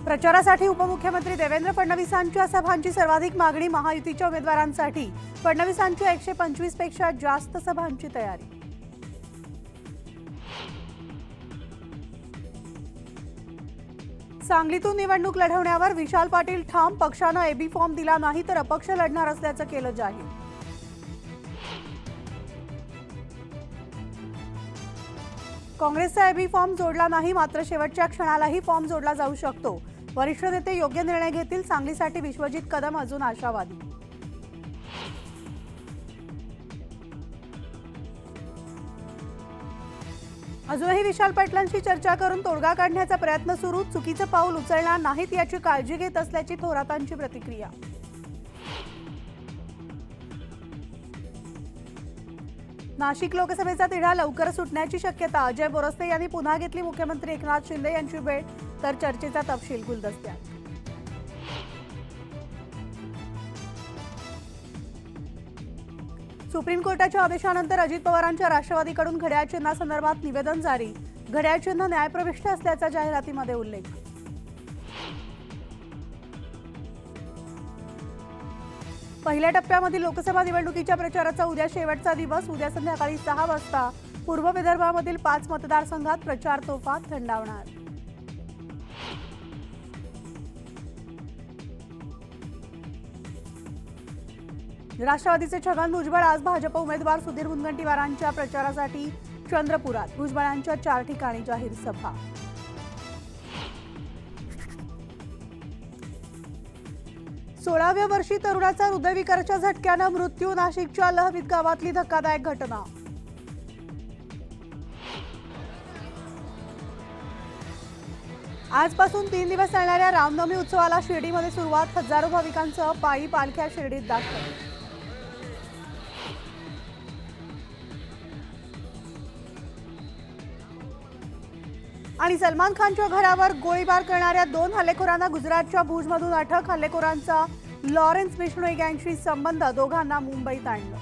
प्रचारासाठी उपमुख्यमंत्री देवेंद्र फडणवीसांच्या सभांची सर्वाधिक मागणी महायुतीच्या उमेदवारांसाठी फडणवीसांच्या 125 पेक्षा जास्त सभांची तयारी। सांगलीतून निवडणूक लढवण्यावर विशाल पाटील ठाम, पक्षाने एबी फॉर्म दिला नाही तर अपक्ष लढणार असल्याचं केलं जाहीर। काँग्रेसचा एबी फॉर्म जोडला नाही, मात्र शेवटच्या क्षणालाही फॉर्म जोडला जाऊ शकतो। वरिष्ठ नेते योग्य निर्णय घेतील। सांगलीसाठी विश्वजित कदम अजून आशावादी। अजूनही विशाल पाटलांशी चर्चा करून तोडगा काढण्याचा प्रयत्न सुरू। चुकीचं पाऊल उचलणार नाहीत याची काळजी घेत असल्याची थोरातांची प्रतिक्रिया। नाशिक लोकसभेचा तिढा लवकर सुटण्याची शक्यता। अजय बोरस्ते यांनी पुन्हा घेतली मुख्यमंत्री एकनाथ शिंदे यांची भेट, तर चर्चेचा तपशील गुलदस्त्यात। सुप्रीम कोर्टाच्या आदेशानंतर अजित पवारांच्या राष्ट्रवादीकडून घड्याळ चिन्हासंदर्भात निवेदन जारी। घड्याळ चिन्ह न्यायप्रविष्ट असल्याचा जाहिरातीमध्ये उल्लेख। पहिल्या टप्प्यामधील लोकसभा निवडणुकीच्या प्रचाराचा उद्या शेवटचा दिवस। उद्या संध्याकाळी 6 वाजता पूर्व विदर्भामधील 5 मतदारसंघात प्रचार तोफा थंडावणार। राष्ट्रवादीचे छगन भुजबळ आज भाजप उमेदवार सुधीर मुनगंटीवारांच्या प्रचारासाठी चंद्रपुरात। भुजबळांच्या 4 ठिकाणी जाहीर सभा। 16व्या वर्षी तरुणाचा हृदयविकाराच्या झटक्याने मृत्यू। नाशिकच्या लहवीत गावातली धक्कादायक घटना। आजपासून 3 दिवस चालणाऱ्या रामनवमी उत्सवाला शिर्डीमध्ये सुरुवात। हजारो भाविकांसह पायी पालख्या शिर्डीत दाखल। आणि सलमान खानच्या घरावर गोळीबार करणाऱ्या 2 हल्लेखोरांना गुजरातच्या भुजमधून अटक। हल्लेखोरांचा लॉरेन्स बिश्नोई गँगशी संबंध, दोघांना मुंबईत आणलं।